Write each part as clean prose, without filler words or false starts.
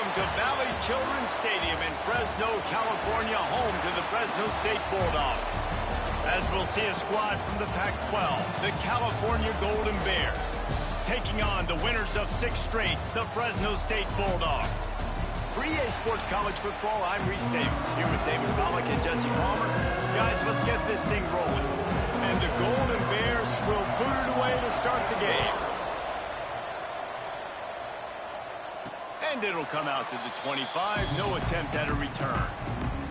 welcome to Valley Children's Stadium in Fresno, California, home to the Fresno State Bulldogs. As we'll see a squad from the Pac-12, the California Golden Bears, taking on the winners of 6 straight, the Fresno State Bulldogs. For EA Sports College Football, I'm Reese Davis, here with David Pollack and Jesse Palmer. Guys, let's get this thing rolling. And the Golden Bears will put it away to start the game. And it'll come out to the 25, no attempt at a return.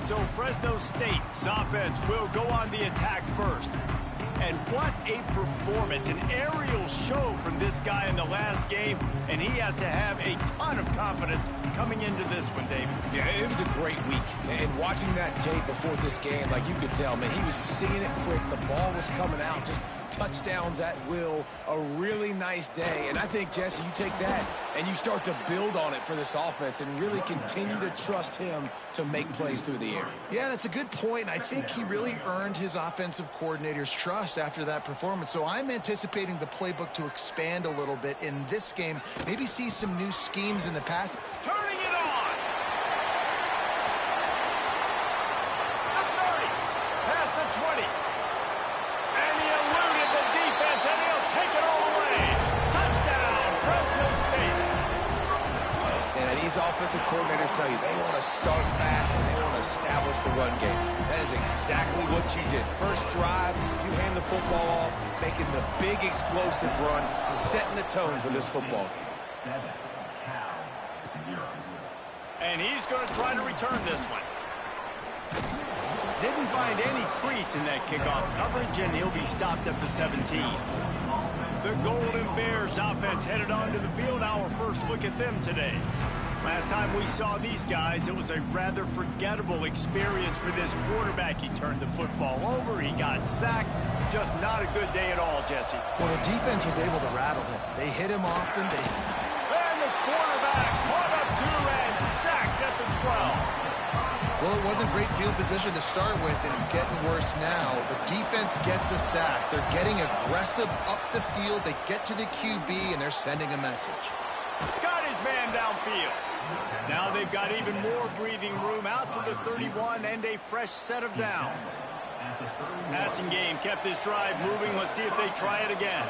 So Fresno State's offense will go on the attack first. And what a performance, an aerial show from this guy in the last game, and he has to have a ton of confidence coming into this one, David. Yeah, it was a great week. And watching that tape before this game, like you could tell, man, he was seeing it quick. The ball was coming out, just touchdowns at will. A really nice day. And I think, Jesse, you take that and you start to build on it for this offense and really continue to trust him to make plays through the air. Yeah, that's a good point. I think he really earned his offensive coordinator's trust after that performance. So I'm anticipating the playbook to expand a little bit in this game. Maybe see some new schemes in the pass. Turning it on! The 30, past the 20. And he eluded the defense, and he'll take it all the way. Touchdown, Fresno State. And these offensive coordinators tell you they want to start fast and they want to establish the run game. That is exactly what you did. First drive, you hand the football off, making the big explosive run, setting the tone for this football game. And he's going to try to return this one. Didn't find any crease in that kickoff coverage, and he'll be stopped at the 17. The Golden Bears offense headed onto the field. Our first look at them today. Last time we saw these guys, it was a rather forgettable experience for this quarterback. He turned the football over, he got sacked. Just not a good day at all, Jesse. Well, the defense was able to rattle him. They hit him often. And the quarterback caught up to and sacked at the 12. Well, it wasn't great field position to start with, and it's getting worse now. The defense gets a sack. They're getting aggressive up the field. They get to the QB, and they're sending a message. Got his man downfield. Now they've got even more breathing room out to the 31 and a fresh set of downs. Passing game kept this drive moving. Let's see if they try it again.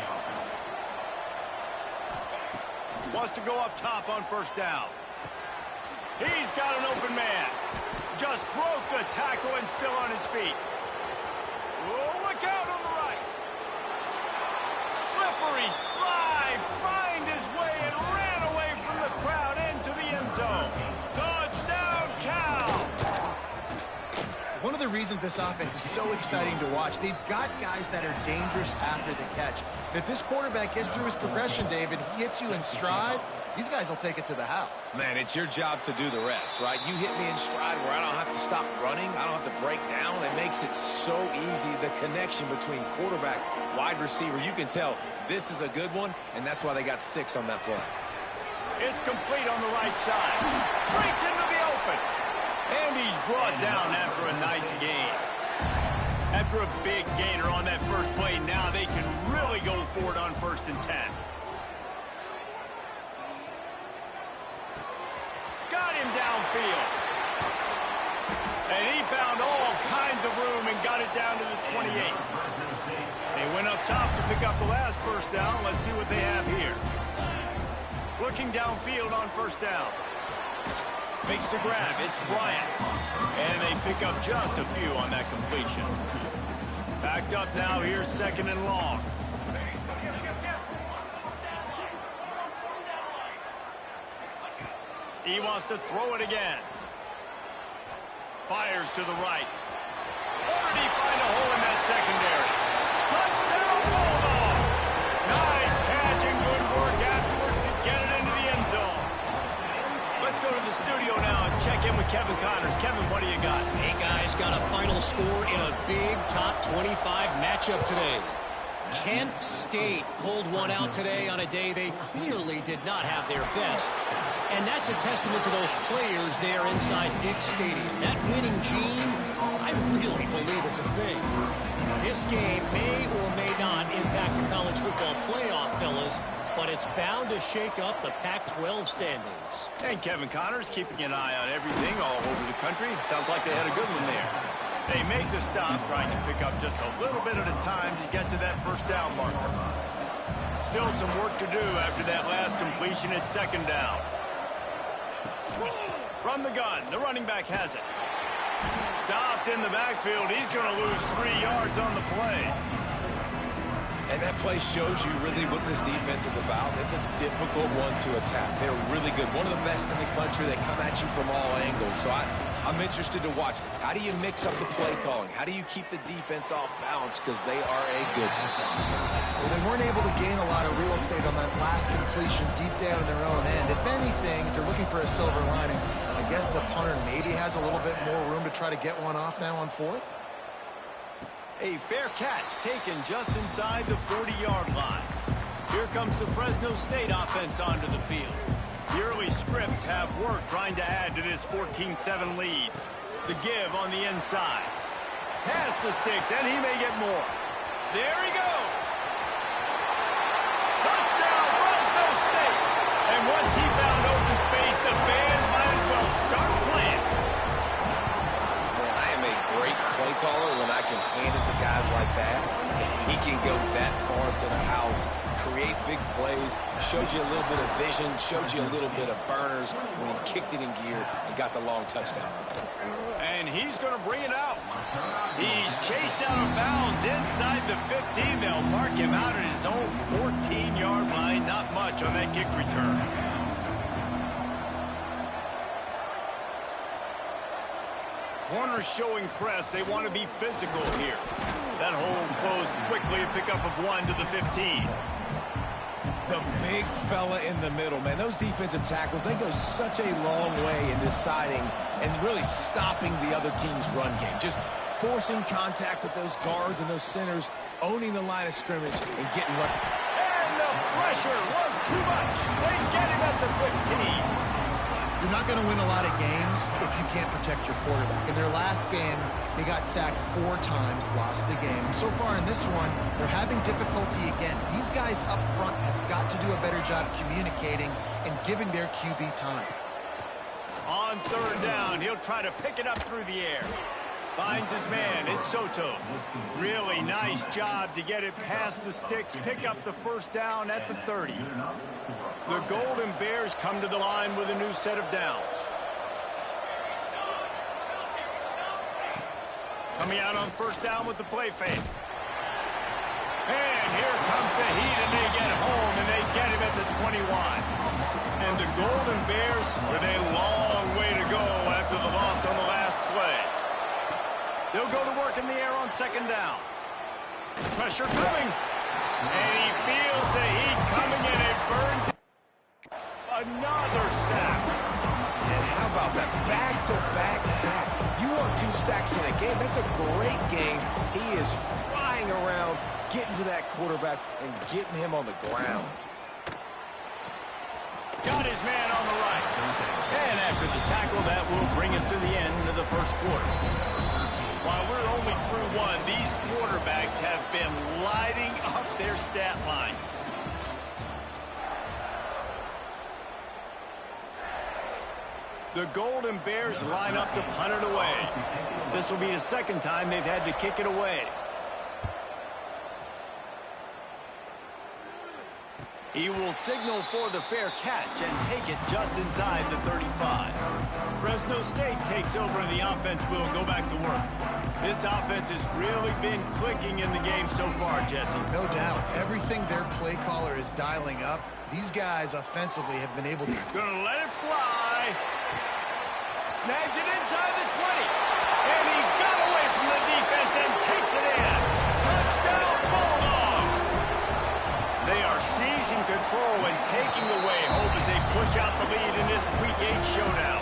Wants to go up top on first down. He's got an open man. Just broke the tackle and still on his feet. Oh, look out on the right. Slippery slide. Find his way and ran away from the crowd into the end zone. Touchdown, Cal. One of the reasons this offense is so exciting to watch, they've got guys that are dangerous after the catch. And if this quarterback gets through his progression, David, he hits you in stride, these guys will take it to the house. Man, it's your job to do the rest, right? You hit me in stride where I don't have to stop running. I don't have to break down. It makes it so easy. The connection between quarterback, wide receiver, you can tell this is a good one, and that's why they got 6 on that play. It's complete on the right side. Breaks into the open. And he's brought down after a nice gain. After a big gainer on that first play, now they can really go for it on 1st and 10. Got him downfield. And he found all kinds of room and got it down to the 28. They went up top to pick up the last first down. Let's see what they have here. Looking downfield on first down. Makes the grab. It's Bryant. And they pick up just a few on that completion. Backed up now. Here's 2nd and long. He wants to throw it again. Fires to the right. Or did he find a hole in that secondary? Touchdown, Bulldog! Nice catch and good work afterwards to get it into the end zone. Let's go to the studio now and check in with Kevin Connors. Kevin, what do you got? Hey, guys, got a final score in a big top 25 matchup today. Kent State pulled one out today on a day they clearly did not have their best. And that's a testament to those players there inside Dick Stadium. That winning gene, I really believe it's a thing. This game may or may not impact the college football playoff, fellas, but it's bound to shake up the Pac-12 standings. And Kevin Connors keeping an eye on everything all over the country. Sounds like they had a good one there. They made the stop, trying to pick up just a little bit at a time to get to that first down marker. Still some work to do after that last completion at second down. From the gun, the running back has it. Stopped in the backfield. He's going to lose 3 yards on the play. And that play shows you really what this defense is about. It's a difficult one to attack. They're really good. One of the best in the country. They come at you from all angles. So I'm interested to watch. How do you mix up the play calling? How do you keep the defense off balance? Because they are a good one. Well, they weren't able to gain a lot of real estate on that last completion deep down in their own end. If anything, if you're looking for a silver lining, I guess the punter maybe has a little bit more room to try to get one off now on fourth. A fair catch taken just inside the 40-yard line. Here comes the Fresno State offense onto the field. The early scripts have work trying to add to this 14-7 lead. The give on the inside. Past the sticks, and he may get more. There he goes. Touchdown, Fresno State. And once he found open space, the band might as well start playing. Man, I am a great play caller when I can hand it to guys like that. He can go that far to the house, create big plays, showed you a little bit of vision, showed you a little bit of burners when he kicked it in gear and got the long touchdown. And he's going to bring it out. He's chased out of bounds inside the 15. They'll mark him out at his own 14-yard line. Not much on that kick return. Corners showing press. They want to be physical here. That hole closed quickly. A pickup of 1 to the 15. The big fella in the middle, man. Those defensive tackles, they go such a long way in deciding and really stopping the other team's run game. Just forcing contact with those guards and those centers, owning the line of scrimmage and getting run. And the pressure was too much. They get him at the 15. You're not going to win a lot of games if you can't protect your quarterback. In their last game, they got sacked 4 times, lost the game. And so far in this one, they're having difficulty again. These guys up front have got to do a better job communicating and giving their QB time. On third down, he'll try to pick it up through the air. Finds his man. It's Soto. Really nice job to get it past the sticks. Pick up the first down at the 30. The Golden Bears come to the line with a new set of downs. Coming out on first down with the play fake. And here comes the heat, and they get home, and they get him at the 21. And the Golden Bears with a long way to go after the loss on the last play. They'll go to work in the air on second down. Pressure coming. And he feels the heat coming, and it burns. Another sack. And how about that back-to-back sack? You want 2 sacks in a game. That's a great game. He is flying around, getting to that quarterback and getting him on the ground. Got his man on the right. And after the tackle, that will bring us to the end of the first quarter. While we're only through 1, these quarterbacks have been lighting up their stat line. The Golden Bears line up to punt it away. This will be the second time they've had to kick it away. He will signal for the fair catch and take it just inside the 35. Fresno State takes over and the offense will go back to work. This offense has really been clicking in the game so far, Jesse. No doubt. Everything their play caller is dialing up, these guys offensively have been able to. Gonna let it fly. Snags it inside the 20. And he got away from the defense and takes it in. Touchdown, Bulldogs. They are seizing control and taking away hope as they push out the lead in this Week 8 showdown.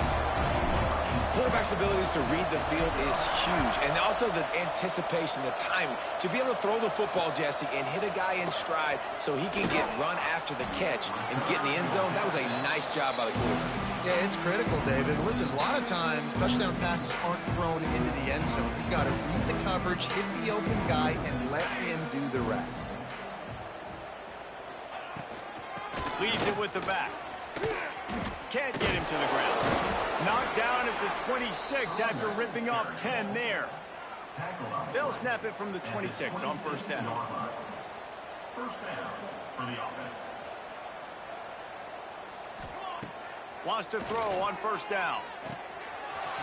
Quarterback's abilities to read the field is huge. And also the anticipation, the timing. To be able to throw the football, Jesse, and hit a guy in stride so he can get run after the catch and get in the end zone, that was a nice job by the quarterback. Yeah, it's critical, David. Listen, a lot of times touchdown passes aren't thrown into the end zone. You've got to read the coverage, hit the open guy, and let him do the rest. Leaves it with the back. Can't get him to the ground. Knocked down at the 26 after ripping off 10 there. They'll snap it from the 26 on first down. First down for the offense. Wants to throw on first down.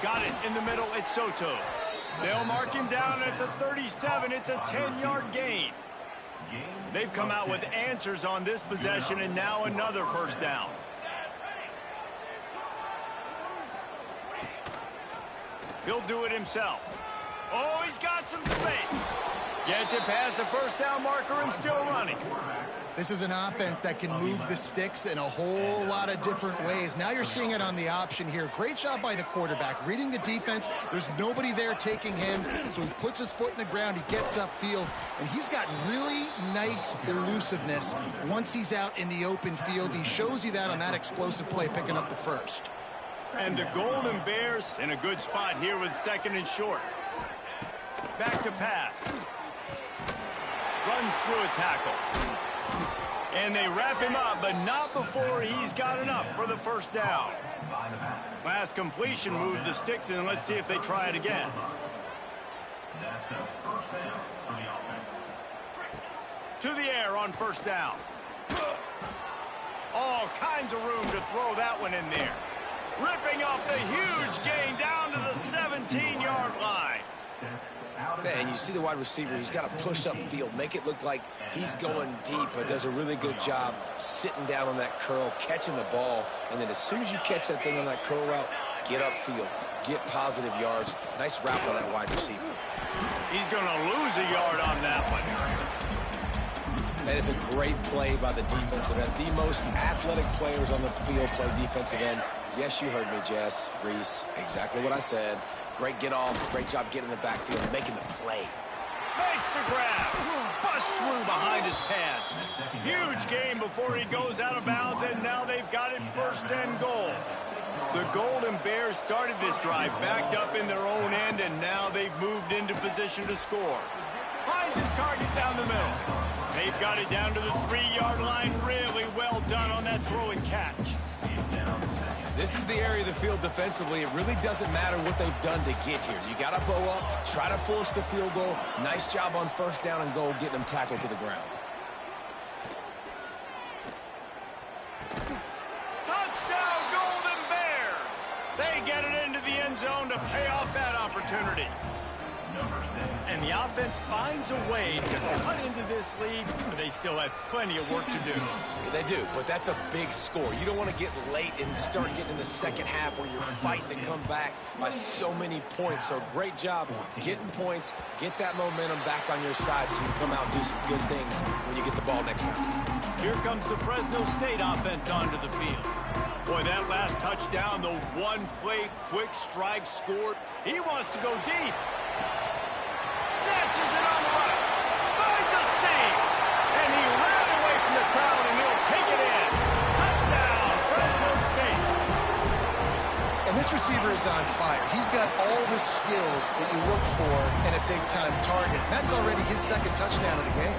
Got it in the middle. It's Soto. They'll mark him down at the 37. It's a 10-yard gain. They've come out with answers on this possession, and now another first down. He'll do it himself. Oh, he's got some space. Gets it past the first down marker and still running. This is an offense that can move the sticks in a whole lot of different ways. Now you're seeing it on the option here. Great job by the quarterback. Reading the defense, there's nobody there taking him, so he puts his foot in the ground, he gets upfield, and he's got really nice elusiveness once he's out in the open field. He shows you that on that explosive play, picking up the first. And the Golden Bears in a good spot here with second and short. Back to pass. Runs through a tackle. And they wrap him up, but not before he's got enough for the first down. Last completion moved the sticks in. Let's see if they try it again. That's a first down for the offense. To the air on first down. All kinds of room to throw that one in there. Ripping off the huge gain down to the 17-yard line. And you see the wide receiver, he's got to push up field, make it look like he's going deep, but does a really good job sitting down on that curl, catching the ball, and then as soon as you catch that thing on that curl route, get upfield, get positive yards. Nice route on that wide receiver. He's going to lose a yard on that one. That is a great play by the defensive end. The most athletic players on the field play defensive end. Yes, you heard me, Jess, Reese, exactly what I said. Great get off, great job getting in the backfield, making the play. Makes the grab. Bust through behind his pad. Huge gain before he goes out of bounds, and now they've got it first and goal. The Golden Bears started this drive backed up in their own end, and now they've moved into position to score. Finds his target down the middle. They've got it down to the 3-yard line. Really well done on that throw and catch. This is the area of the field defensively. It really doesn't matter what they've done to get here. You got to bow up, try to force the field goal. Nice job on first down and goal, getting them tackled to the ground. Touchdown, Golden Bears! They get it into the end zone to pay off that opportunity. And the offense finds a way to cut into this lead, but they still have plenty of work to do. They do, but that's a big score. You don't want to get late and start getting in the second half where you're fighting to come back by so many points. So great job getting points, get that momentum back on your side so you can come out and do some good things when you get the ball next time. Here comes the Fresno State offense onto the field. Boy, that last touchdown, the one-play quick strike scored. He wants to go deep. Snatches it on the right. Finds a seam. And he ran away from the crowd, and he'll take it in. Touchdown, Fresno State. And this receiver is on fire. He's got all the skills that you look for in a big-time target. That's already his second touchdown of the game.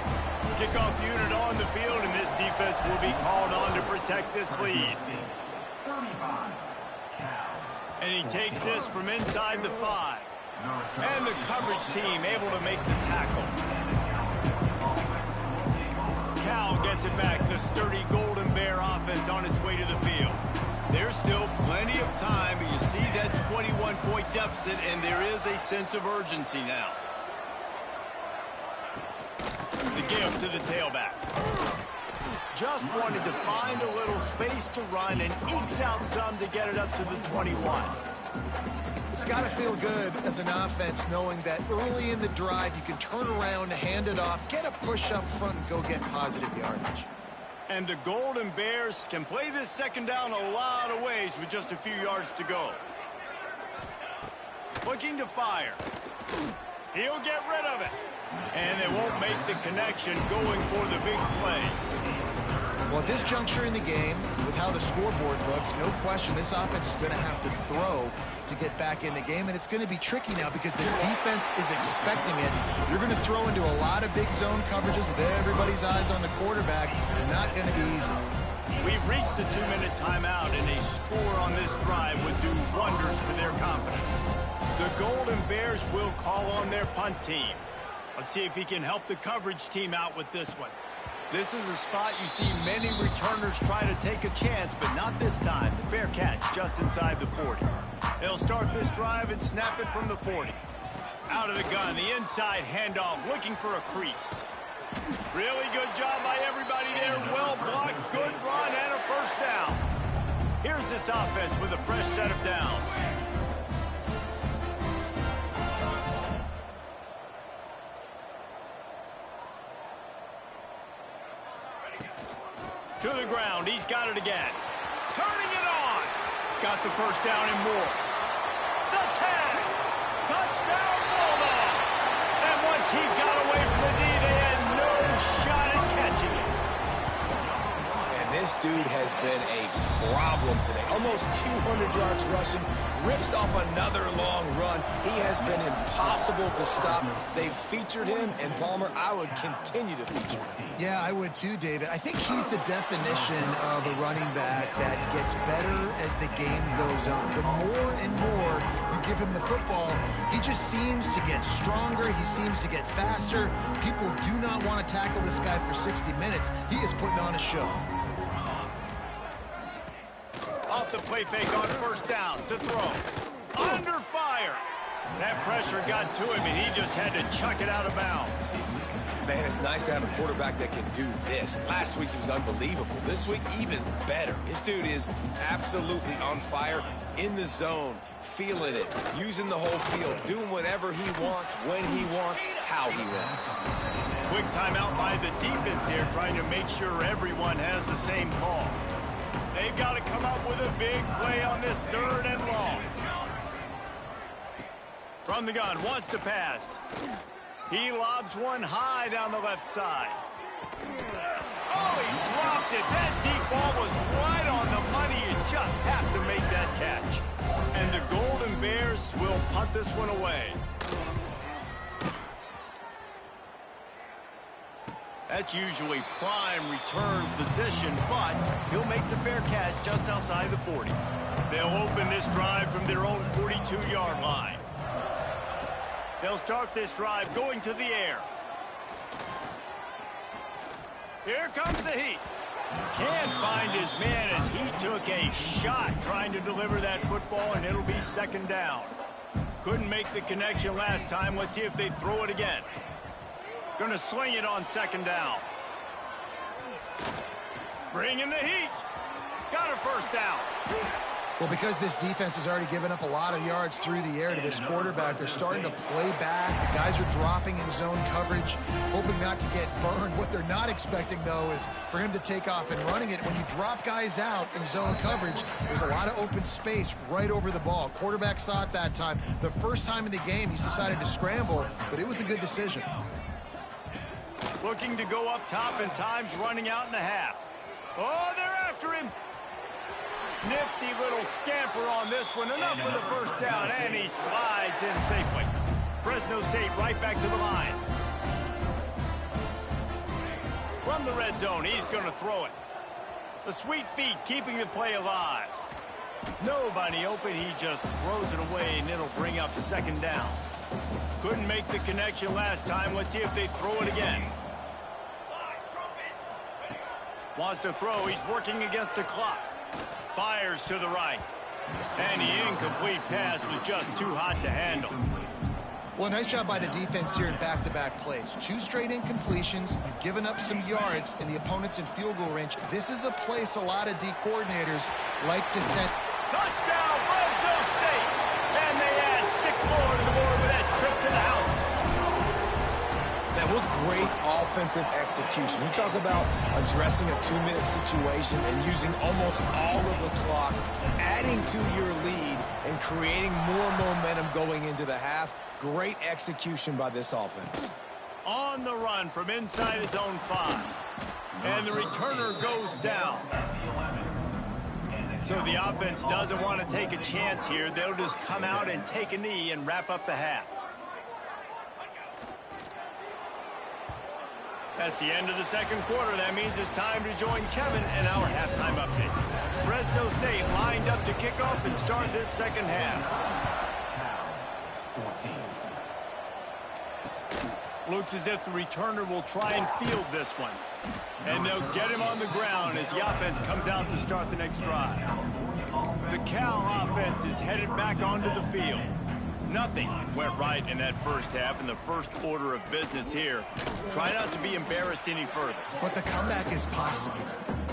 Kickoff unit on the field, and this defense will be called on to protect this lead. And he takes this from inside the 5. And the coverage team able to make the tackle. Cal gets it back. The sturdy Golden Bear offense on its way to the field. There's still plenty of time, but you see that 21-point deficit, and there is a sense of urgency now. The give to the tailback. Just wanted to find a little space to run and ekes out some to get it up to the 21. It's got to feel good as an offense knowing that early in the drive you can turn around, hand it off, get a push up front, and go get positive yardage. And the Golden Bears can play this second down a lot of ways with just a few yards to go. Looking to fire. He'll get rid of it. And they won't make the connection going for the big play. Well, at this juncture in the game, with how the scoreboard looks, no question this offense is going to have to throw to get back in the game, and it's going to be tricky now because the defense is expecting it. You're going to throw into a lot of big zone coverages with everybody's eyes on the quarterback. Not going to be easy. We've reached the 2-minute timeout, and a score on this drive would do wonders for their confidence. The Golden Bears will call on their punt team. Let's see if he can help the coverage team out with this one. This is a spot you see many returners try to take a chance, but not this time. The fair catch just inside the 40. They'll start this drive and snap it from the 40. Out of the gun, the inside handoff, looking for a crease. Really good job by everybody there. Well blocked, good run, and a first down. Here's this offense with a fresh set of downs. To the ground, he's got it again. Turning it on. Got the first down and more. The tag. Touchdown, Bulldog. And once he got away from the D, they had no shot at catching it. And this dude has been a problem today. Almost 200 yards rushing. Rips off another long run. He has been impossible to stop. They've featured him, and Palmer, I would continue to feature him. Yeah, I would too, David. I think he's the definition of a running back that gets better as the game goes on. The more and more you give him the football, he just seems to get stronger. He seems to get faster. People do not want to tackle this guy for 60 minutes. He is putting on a show. Off the play fake on first down to throw. Under fire. That pressure got to him, and he just had to chuck it out of bounds. Man, it's nice to have a quarterback that can do this. Last week he was unbelievable. This week, even better. This dude is absolutely on fire, in the zone, feeling it, using the whole field, doing whatever he wants, when he wants, how he wants. Quick timeout by the defense here, trying to make sure everyone has the same call. They've got to come up with a big play on this 3rd and long. From the gun, wants to pass. He lobs one high down the left side. Oh, he dropped it. That deep ball was right on the money. You just have to make that catch. And the Golden Bears will punt this one away. That's usually prime return position, but he'll make the fair catch just outside the 40. They'll open this drive from their own 42-yard line. They'll start this drive going to the air. Here comes the heat. Can't find his man as he took a shot trying to deliver that football, and it'll be 2nd down. Couldn't make the connection last time. Let's see if they throw it again. Gonna swing it on 2nd down. Bringing the heat. Got a first down. Well, because this defense has already given up a lot of yards through the air to this quarterback, they're starting to play back. The guys are dropping in zone coverage, hoping not to get burned. What they're not expecting, though, is for him to take off and running it. When you drop guys out in zone coverage, there's a lot of open space right over the ball. Quarterback saw it that time. The first time in the game, he's decided to scramble, but it was a good decision. Looking to go up top, and time's running out in the half. Oh, they're after him. Nifty little scamper on this one. Enough for the first down, and he slides in safely. Fresno State right back to the line. From the red zone, he's going to throw it. The sweet feet keeping the play alive. Nobody open, he just throws it away, and it'll bring up 2nd down. Couldn't make the connection last time. Let's see if they throw it again. Wants to throw. He's working against the clock. Fires to the right. And the incomplete pass was just too hot to handle. Well, nice job by the defense here in back-to-back plays. 2 straight incompletions. You've given up some yards in the opponent's in field goal range. This is a place a lot of D coordinators like to send. Touchdown, Fresno State! And they add 6 more to the board with that trip to the house. Now, what great offensive execution. You talk about addressing a 2-minute situation and using almost all of the clock, adding to your lead and creating more momentum going into the half. Great execution by this offense. On the run from inside his own 5. And the returner goes down. So the offense doesn't want to take a chance here. They'll just come out and take a knee and wrap up the half. That's the end of the second quarter. That means it's time to join Kevin and our halftime update. Fresno State lined up to kick off and start this second half. Looks as if the returner will try and field this one. And they'll get him on the ground as the offense comes out to start the next drive. The Cal offense is headed back onto the field. Nothing went right in that first half, and the first order of business here. Try not to be embarrassed any further. But the comeback is possible.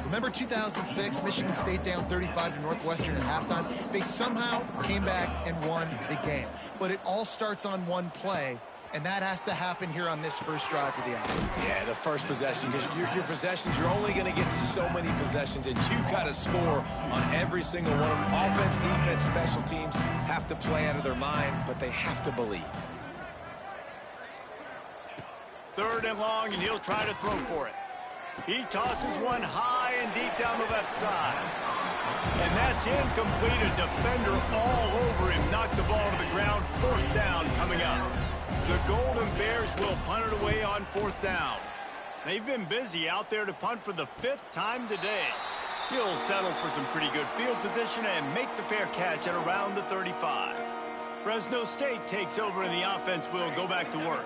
Remember 2006, Michigan State down 35 to Northwestern at halftime? They somehow came back and won the game. But it all starts on one play, and that has to happen here on this first drive for the offense. Yeah, the first possession, because your possessions, you're only going to get so many possessions, and you've got to score on every single one of them. Offense, defense, special teams have to play out of their mind, but they have to believe. Third and long, and he'll try to throw for it. He tosses one high and deep down the left side. And that's incomplete. A defender all over him. Knocked the ball to the ground. Fourth down coming up. The Golden Bears will punt it away on fourth down. They've been busy out there to punt for the fifth time today. He'll settle for some pretty good field position and make the fair catch at around the 35. Fresno State takes over and the offense will go back to work.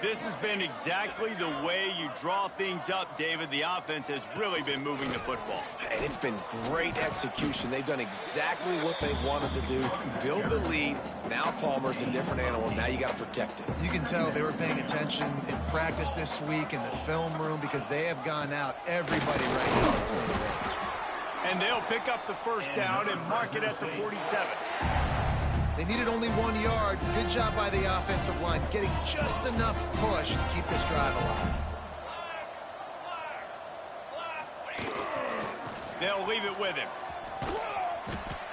This has been exactly the way you draw things up, David. The offense has really been moving the football. And it's been great execution. They've done exactly what they wanted to do. Build the lead. Now Palmer's a different animal. Now you got to protect it. You can tell they were paying attention in practice this week in the film room because they have gone out everybody right now at the same range. And they'll pick up the first down and mark it at the 47. They needed only 1 yard. Good job by the offensive line, getting just enough push to keep this drive alive. They'll leave it with him.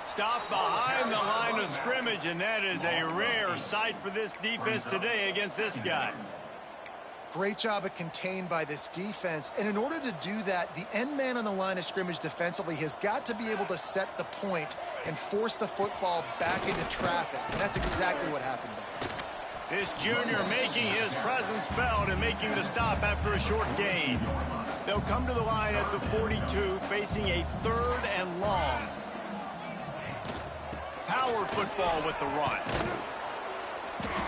Stop behind the line of scrimmage, and that is a rare sight for this defense today against this guy. Great job at contained by this defense. And in order to do that, the end man on the line of scrimmage defensively has got to be able to set the point and force the football back into traffic. And that's exactly what happened there. This junior making his presence felt and making the stop after a short gain. They'll come to the line at the 42, facing a third and long. Power football with the run.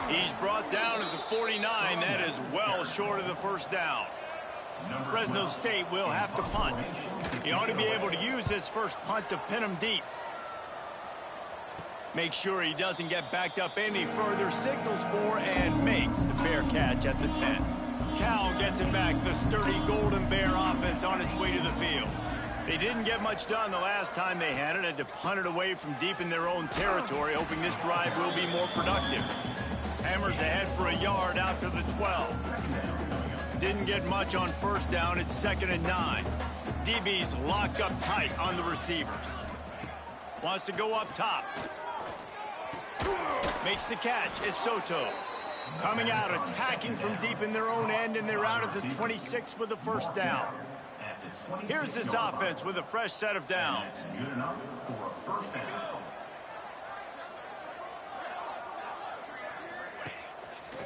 He's brought down at the 49. That is well short of the first down. Fresno State will have to punt. He ought to be able to use his first punt to pin him deep. Make sure he doesn't get backed up any further. Signals for and makes the fair catch at the 10. Cal gets it back. The sturdy Golden Bear offense on its way to the field. They didn't get much done the last time they had it. Had to punt it away from deep in their own territory, hoping this drive will be more productive. Hammers ahead for a yard out to the 12. Didn't get much on first down. It's 2nd and 9. DB's locked up tight on the receivers. Wants to go up top. Makes the catch. It's Soto. Coming out, attacking from deep in their own end, and they're out at the 26 with the first down. Here's this offense with a fresh set of downs. Good enough for a first down.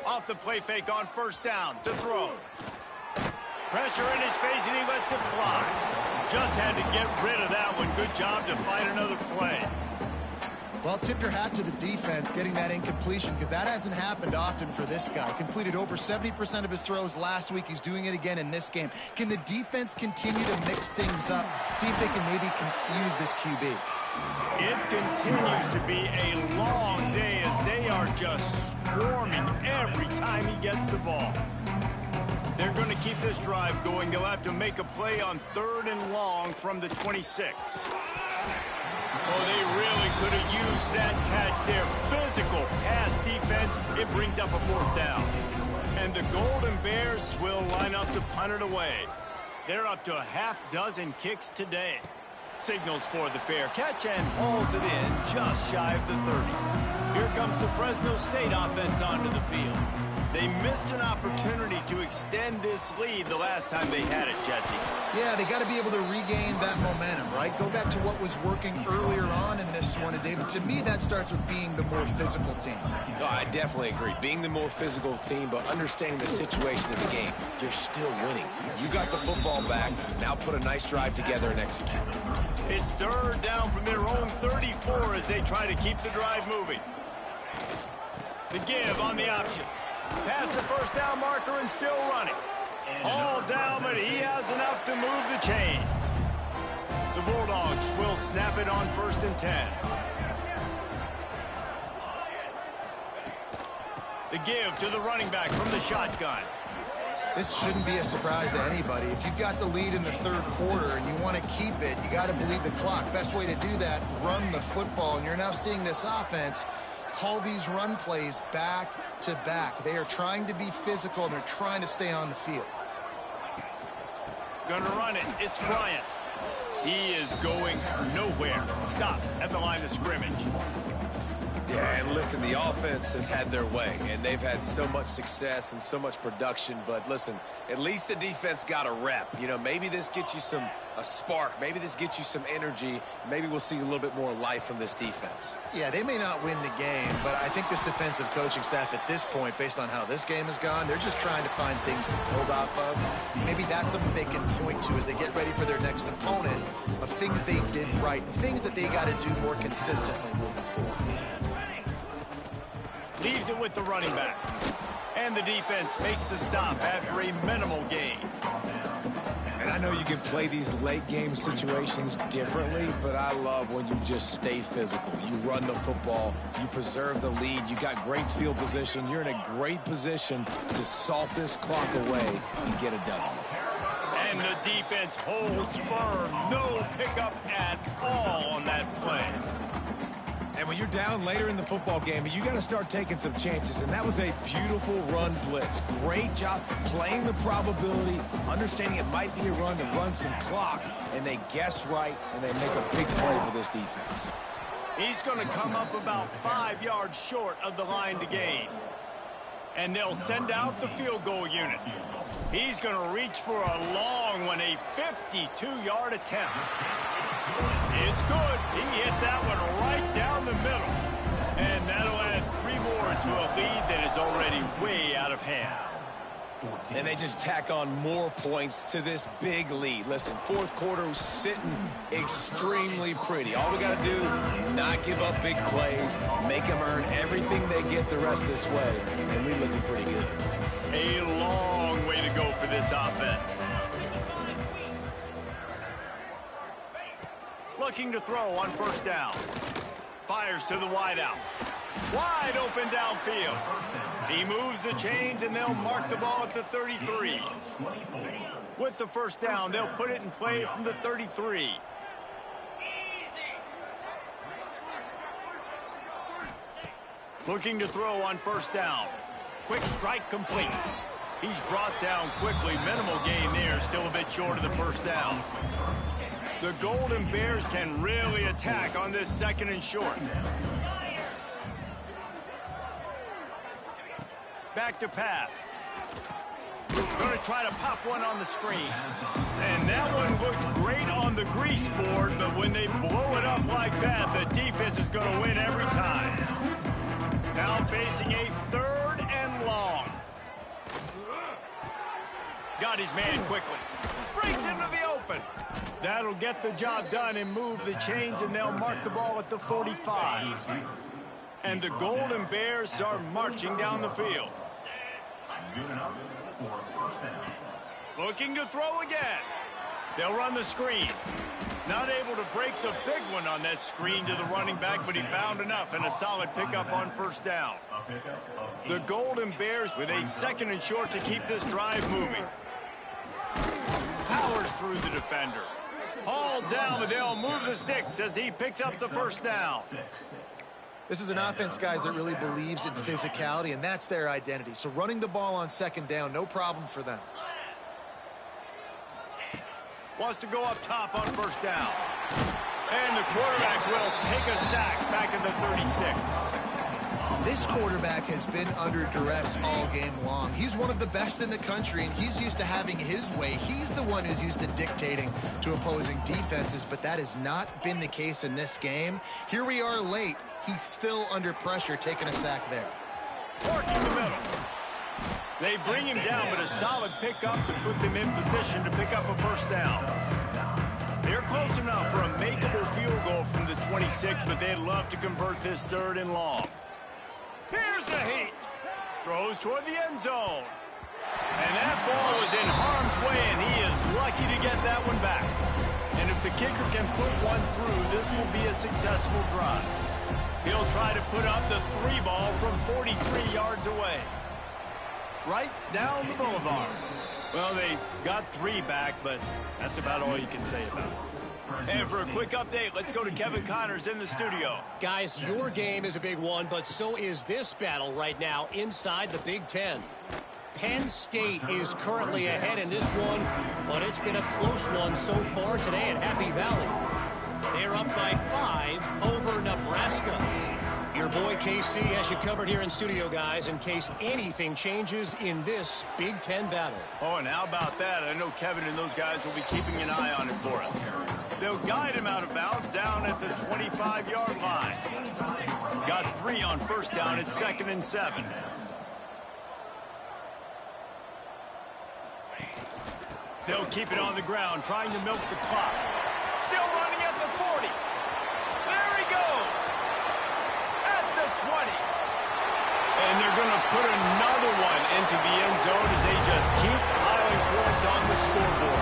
Off the play fake on first down. To throw. Pressure in his face, and he lets it fly. Just had to get rid of that one. Good job to find another play. Well, tip your hat to the defense getting that incompletion because that hasn't happened often for this guy. Completed over 70% of his throws last week. He's doing it again in this game. Can the defense continue to mix things up? See if they can maybe confuse this QB. It continues to be a long day as they are just swarming every time he gets the ball. They're going to keep this drive going. They'll have to make a play on 3rd and long from the 26. Oh, they really could have used that catch there. Physical pass defense. It brings up a 4th down. And the Golden Bears will line up to punt it away. They're up to a half-dozen kicks today. Signals for the fair catch and hauls it in just shy of the 30. Here comes the Fresno State offense onto the field. They missed an opportunity to extend extend this lead the last time they had it, Jesse. Yeah, they got to be able to regain that momentum, right? Go back to what was working earlier on in this one. And, David, to me, that starts with being the more physical team. No, I definitely agree. Being the more physical team, but understanding the situation of the game. You're still winning. You got the football back. Now put a nice drive together and execute. It's third down from their own 34 as they try to keep the drive moving. The give on the option. Past the first down marker and still running. All down, but he has enough to move the chains. The Bulldogs will snap it on 1st and 10. The give to the running back from the shotgun. This shouldn't be a surprise to anybody. If you've got the lead in the third quarter and you want to keep it, you got to believe the clock. Best way to do that, run the football. And you're now seeing this offense call these run plays back to back. They are trying to be physical, and they're trying to stay on the field. Gonna run it. It's Bryant. He is going nowhere. Stop at the line of scrimmage. Yeah, and listen, the offense has had their way, and they've had so much success and so much production. But listen, at least the defense got a rep. You know, maybe this gets you a spark. Maybe this gets you some energy. Maybe we'll see a little bit more life from this defense. Yeah, they may not win the game, but I think this defensive coaching staff at this point, based on how this game has gone, they're just trying to find things to build off of. Maybe that's something they can point to as they get ready for their next opponent, of things they did right and things that they got to do more consistently moving forward. Leaves it with the running back. And the defense makes the stop after a minimal gain. And I know you can play these late game situations differently, but I love when you just stay physical. You run the football, you preserve the lead, you got great field position, you're in a great position to salt this clock away and get a W. And the defense holds firm. No pickup at all on that play. And when you're down later in the football game, you got to start taking some chances. And that was a beautiful run blitz. Great job playing the probability, understanding it might be a run to run some clock. And they guess right, and they make a big play for this defense. He's going to come up about 5 yards short of the line to gain. And they'll send out the field goal unit. He's going to reach for a long one, a 52-yard attempt. It's good. He hit that one right down the middle. And that'll add 3 more to a lead that is already way out of hand. And they just tack on more points to this big lead. Listen, fourth quarter was sitting extremely pretty. All we got to do, not give up big plays, make them earn everything they get the rest of this way, and we're looking pretty good. A long way to go for this offense. Looking to throw on first down. Fires to the wideout. Wide open downfield. He moves the chains, and they'll mark the ball at the 33. With the first down, they'll put it in play from the 33. Looking to throw on first down. Quick strike complete. He's brought down quickly. Minimal gain there, still a bit short of the first down. The Golden Bears can really attack on this 2nd and short. Back to pass. Going to try to pop one on the screen. And that one looked great on the grease board, but when they blow it up like that, the defense is going to win every time. Now facing a 3rd and long. Got his man quickly. Breaks into the open. That'll get the job done and move the chains, and they'll mark the ball at the 45. And the Golden Bears are marching down the field. Looking to throw again. They'll run the screen. Not able to break the big one on that screen to the running back, but he found enough and a solid pickup on first down. The Golden Bears with a 2nd and short to keep this drive moving. Powers through the defender. Hauled down, but they'll move the sticks as he picks up the first down. This is an offense, guys, that really believes in physicality, and that's their identity. So running the ball on 2nd down, no problem for them. Wants to go up top on first down. And the quarterback will take a sack back at the 36. This quarterback has been under duress all game long. He's one of the best in the country, and he's used to having his way. He's the one who's used to dictating to opposing defenses, but that has not been the case in this game. Here we are late. He's still under pressure, taking a sack there. Working the middle. They bring him down, but a solid pickup to put them in position to pick up a first down. They're close enough for a makeable field goal from the 26, but they'd love to convert this 3rd and long. Here's the heat. Throws toward the end zone. And that ball was in harm's way, and he is lucky to get that one back. And if the kicker can put one through, this will be a successful drive. He'll try to put up the 3 ball from 43 yards away. Right down the boulevard. Well, they got 3 back, but that's about all you can say about it. And for a quick update, let's go to Kevin Connors in the studio. Guys, your game is a big one, but so is this battle right now inside the Big Ten. Penn State is currently ahead in this one, but it's been a close one so far today at Happy Valley. They're up by 5 over Nebraska. Your boy KC has you covered here in studio, guys, in case anything changes in this Big Ten battle. Oh, and how about that? I know Kevin and those guys will be keeping an eye on it for us. They'll guide him out of bounds down at the 25-yard line. Got 3 on first down at 2nd and 7. They'll keep it on the ground, trying to milk the clock. Still running at the 40. There he goes. At the 20. And they're going to put another one into the end zone as they just keep piling points on the scoreboard.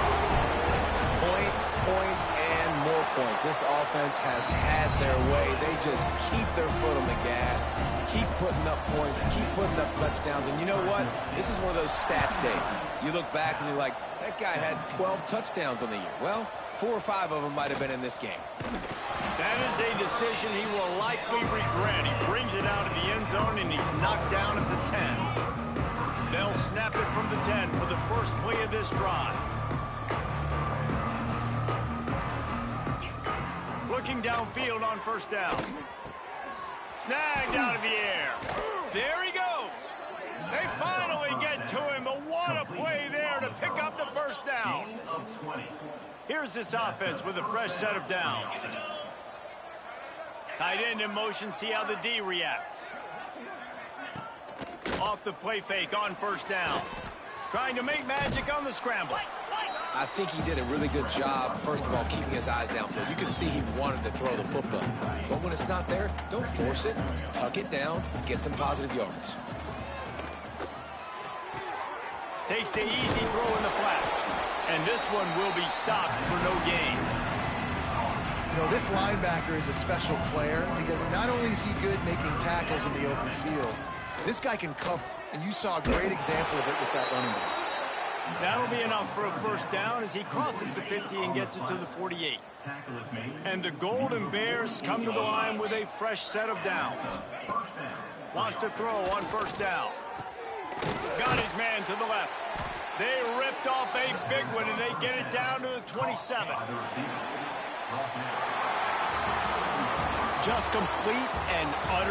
Points, and more points. This offense has had their way. They just keep their foot on the gas, keep putting up points, keep putting up touchdowns. And you know what? This is one of those stats days. You look back and you're like, that guy had 12 touchdowns on the year. Well, 4 or 5 of them might have been in this game. That is a decision he will likely regret. He brings it out of the end zone, and he's knocked down at the 10. They'll snap it from the 10 for the first play of this drive. Looking downfield on first down. Snagged out of the air. There he goes. They finally get to him, but what a play there to pick up the first down. Here's this offense with a fresh set of downs. Tight end in motion, see how the D reacts. Off the play fake on first down. Trying to make magic on the scramble. I think he did a really good job, first of all, keeping his eyes downfield. You can see he wanted to throw the football. But when it's not there, don't force it. Tuck it down, get some positive yards. Takes the easy throw in the flat. And this one will be stopped for no gain. You know, this linebacker is a special player because not only is he good making tackles in the open field, this guy can cover. And you saw a great example of it with that running back. That'll be enough for a first down as he crosses the 50 and gets it to the 48. And the Golden Bears come to the line with a fresh set of downs. Lost a throw on first down. Got his man to the left. They ripped off a big one, and they get it down to the 27. Just complete and utter